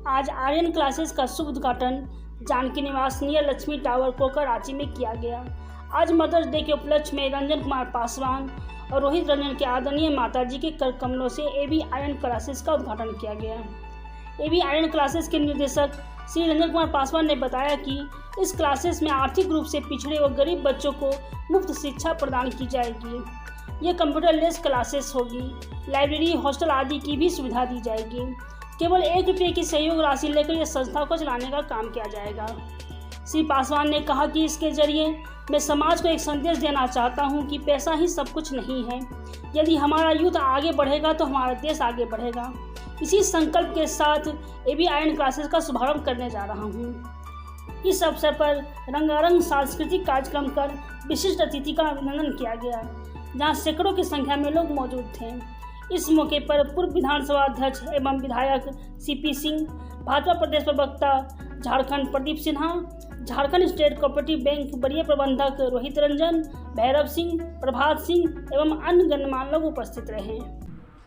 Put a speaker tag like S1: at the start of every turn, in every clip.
S1: आज आर्यन क्लासेस का शुभ उद्घाटन जानकी निवास नियर लक्ष्मी टावर कोकर रांची में किया गया। आज मदर्स डे के उपलक्ष्य में रंजन कुमार पासवान और रोहित रंजन के आदरणीय माताजी के कर कमलों से एबी आर्यन क्लासेस का उद्घाटन किया गया। एबी आर्यन क्लासेस के निदेशक श्री रंजन कुमार पासवान ने बताया कि इस क्लासेस में आर्थिक रूप से पिछड़े व गरीब बच्चों को मुफ्त शिक्षा प्रदान की जाएगी। ये कंप्यूटर लेस क्लासेस होगी, लाइब्रेरी, हॉस्टल आदि की भी सुविधा दी जाएगी। केवल 1 रुपये की सहयोग राशि लेकर यह संस्था को चलाने का काम किया जाएगा। श्री पासवान ने कहा कि इसके जरिए मैं समाज को एक संदेश देना चाहता हूं कि पैसा ही सब कुछ नहीं है। यदि हमारा यूथ आगे बढ़ेगा तो हमारा देश आगे बढ़ेगा। इसी संकल्प के साथ एबी आर्यन क्लासेस का शुभारंभ करने जा रहा हूं। इस अवसर पर रंगारंग सांस्कृतिक कार्यक्रम कर विशिष्ट अतिथि का अभिनंदन किया गया, जहां सैकड़ों की संख्या में लोग मौजूद थे। इस मौके पर पूर्व विधानसभा अध्यक्ष एवं विधायक सीपी सिंह, भाजपा प्रदेश प्रवक्ता Jharkhand Pradeep Sinha, Jharkhand state cooperative bank वरीय प्रबंधक रोहित रंजन, भैरव सिंह, प्रभात सिंह एवं अन्य गणमान्य लोग उपस्थित रहे।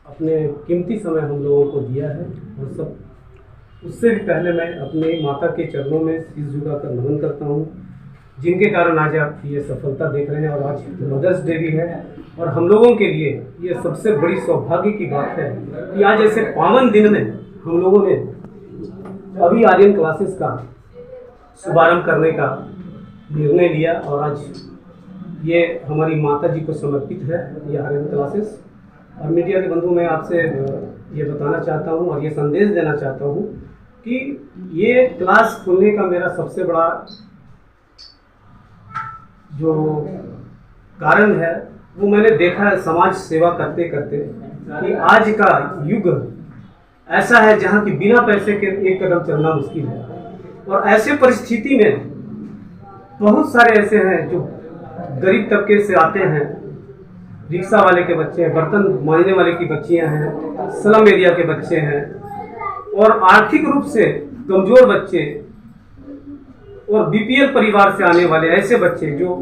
S2: अपने कीमती समय हम लोगों को दिया है और सब उससे भी पहले मैं अपने माता के चरणों में शीश झुकाकर नमन करता हूँ, जिनके कारण आज आप ये सफलता देख रहे हैं। और आज मदर्स डे भी है और हम लोगों के लिए ये सबसे बड़ी सौभाग्य की बात है कि आज ऐसे पावन दिन में हम लोगों ने अभी आर्यन क्लासेस का शुभारंभ करने का निर्णय लिया। और आज ये हमारी माता जी को समर्पित है ये आर्यन क्लासेस। और मीडिया के बंधु, मैं आपसे ये बताना चाहता हूँ और ये संदेश देना चाहता हूँ कि ये क्लास खुलने का मेरा सबसे बड़ा जो कारण है वो मैंने देखा है समाज सेवा करते करते कि आज का युग ऐसा है जहाँ की बिना पैसे के एक कदम चलना मुश्किल है। और ऐसे परिस्थिति में बहुत सारे ऐसे हैं जो गरीब तबके से आते हैं, रिक्शा वाले के बच्चे हैं, बर्तन मांजने वाले की बच्चियां हैं, स्लम एरिया के बच्चे हैं और आर्थिक रूप से कमजोर बच्चे और बीपीएल परिवार से आने वाले ऐसे बच्चे जो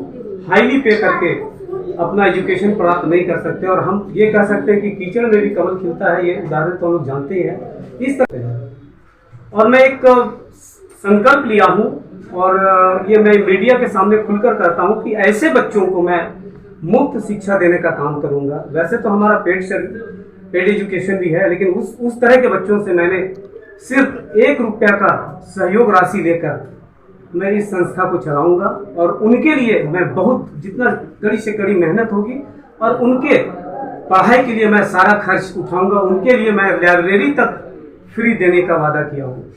S2: हाईली पे करके अपना एजुकेशन प्राप्त नहीं कर सकते। और हम ये कह सकते हैं कि कीचड़ में भी कमल खिलता है, ये उदाहरण तो हम लोग जानते ही हैं। इस तरह और मैं एक संकल्प लिया हूँ और ये मैं मीडिया के सामने खुलकर करता हूँ कि ऐसे बच्चों को मैं मुफ्त शिक्षा देने का काम करूँगा। वैसे तो हमारा पेड एजुकेशन भी है, लेकिन उस तरह के बच्चों से मैंने सिर्फ 1 रुपया का सहयोग राशि लेकर मैं इस संस्था को चलाऊंगा। और उनके लिए मैं बहुत जितना कड़ी से कड़ी मेहनत होगी और उनके पढ़ाई के लिए मैं सारा खर्च उठाऊंगा। उनके लिए मैं लाइब्रेरी तक फ्री देने का वादा किया हूँ।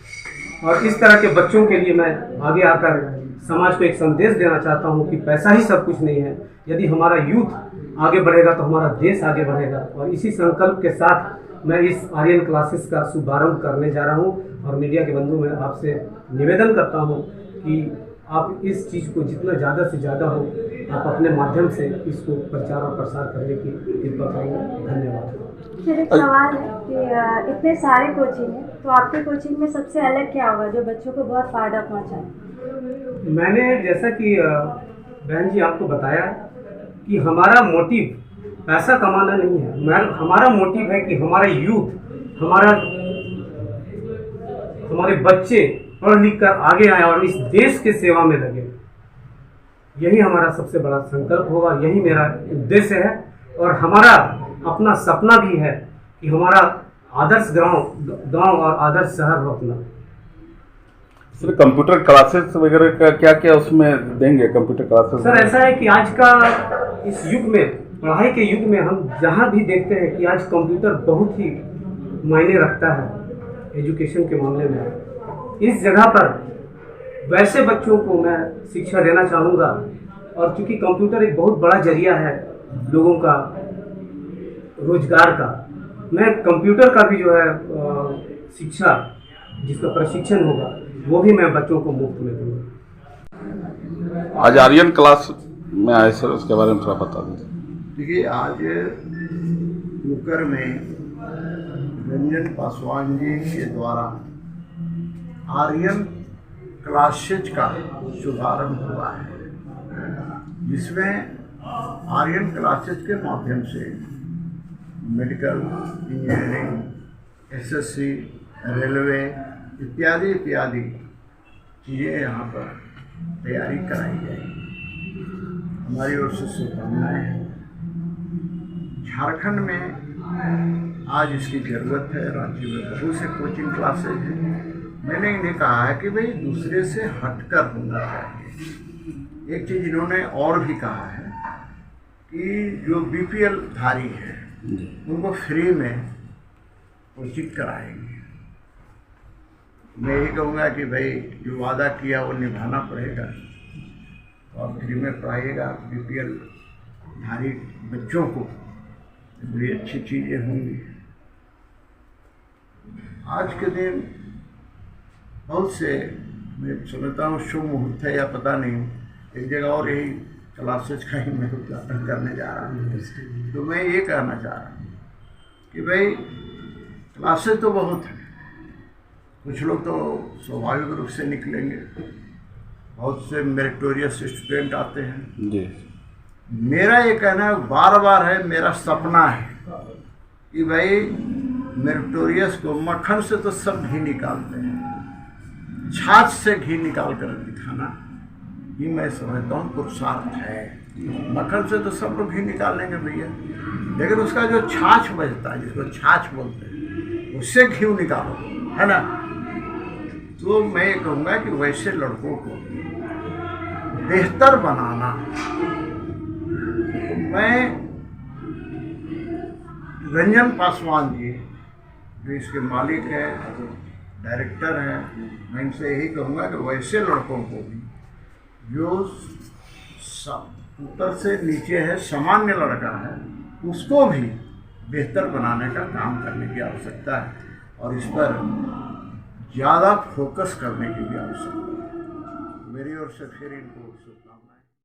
S2: और इस तरह के बच्चों के लिए मैं आगे आकर समाज को एक संदेश देना चाहता हूँ कि पैसा ही सब कुछ नहीं है। यदि हमारा यूथ आगे बढ़ेगा तो हमारा देश आगे बढ़ेगा। और इसी संकल्प के साथ मैं इस आर्यन क्लासेस का शुभारंभ करने जा रहा हूँ। और मीडिया के बंधु, मैं आपसे निवेदन करता हूँ कि आप इस चीज़ को जितना ज़्यादा से ज़्यादा हो आप अपने माध्यम से इसको प्रचार और प्रसार करने की कृपा करेंगे। धन्यवाद।
S3: फिर एक सवाल है कि इतने सारे कोचिंग हैं, तो आपके कोचिंग में सबसे अलग क्या होगा जो बच्चों को बहुत फ़ायदा पहुँचाए?
S2: मैंने जैसा कि बहन जी आपको बताया कि हमारा मोटिव पैसा कमाना नहीं है। हमारा मोटिव है कि हमारा यूथ, हमारे बच्चे पढ़ लिख कर आगे आए और इस देश के सेवा में लगे। यही हमारा सबसे बड़ा संकल्प होगा, यही मेरा उद्देश्य है। और हमारा अपना सपना भी है कि हमारा आदर्श गांव और आदर्श शहर हो अपना।
S4: सर, कंप्यूटर क्लासेस वगैरह का क्या क्या उसमें देंगे? कंप्यूटर क्लासेस
S2: सर, ऐसा है कि आज का इस युग में, पढ़ाई के युग में, हम जहाँ भी देखते हैं कि आज कंप्यूटर बहुत ही मायने रखता है एजुकेशन के मामले में। इस जगह पर वैसे बच्चों को मैं शिक्षा देना चाहूँगा। और चूँकि कंप्यूटर एक बहुत बड़ा जरिया है लोगों का रोजगार का, मैं कंप्यूटर का भी जो है शिक्षा जिसका प्रशिक्षण होगा वो भी मैं बच्चों को मुफ्त में दूँगा।
S4: आज आर्यन क्लास में आए सर, उसके बारे में थोड़ा बता दीजिए।
S5: देखिए, आज कुकर में रंजन पासवान जी के द्वारा आर्यन क्लासेज का शुभारंभ हुआ है, जिसमें आर्यन क्लासेज के माध्यम से मेडिकल, इंजीनियरिंग, एसएससी, रेलवे इत्यादि इत्यादि चीज़ें यहाँ पर तैयारी कराई जाएगी। हमारी ओर से शुभकामनाएं हैं। झारखंड में आज इसकी ज़रूरत है। रांची में बहुत से कोचिंग क्लासेज हैं। मैंने इन्हें कहा है कि भाई दूसरे से हटकर होना चाहिए। एक चीज़ इन्होंने और भी कहा है कि जो बीपीएल धारी है उनको फ्री में कोचिंग कराएंगे। मैं यही कहूँगा कि भाई जो वादा किया वो निभाना पड़ेगा और फ्री में पढ़ाइएगा बीपीएल धारी बच्चों को। बड़ी अच्छी चीज़ें होंगी। आज के दिन बहुत से, मैं समझता हूँ शुभ मुहूर्त है या पता नहीं, एक जगह और यही क्लासेज का ही मैं उद्घाटन करने जा रहा हूँ। तो मैं ये कहना चाह रहा हूँ कि भाई क्लासेज तो बहुत हैं। कुछ लोग तो स्वाभाविक रूप से निकलेंगे, बहुत से मेरिटोरियस स्टूडेंट आते हैं
S4: जी।
S5: मेरा ये कहना बार बार है, मेरा सपना है कि भाई मेरिटोरियस को मक्खन से तो सब घी निकालते हैं, छाछ से घी निकाल कर दिखाना ही मैं समझता हूँ पुरुषार्थ है। मक्खन से तो सब लोग घी निकाल लेंगे भैया, लेकिन उसका जो छाछ बचता है, जिसको छाछ बोलते हैं, उससे घी निकालो, है ना। तो मैं ये कहूँगा कि वैसे लड़कों को बेहतर बनाना। मैं रंजन पासवान जी जो इसके मालिक हैं, डायरेक्टर हैं, मैं इनसे यही कहूँगा कि वैसे लड़कों को भी जो ऊपर से नीचे है, सामान्य लड़का है, उसको भी बेहतर बनाने का काम करने की आवश्यकता है और इस पर ज़्यादा फोकस करने की भी आवश्यकता है। मेरी ओर से फिर इनको शुभकामनाएं।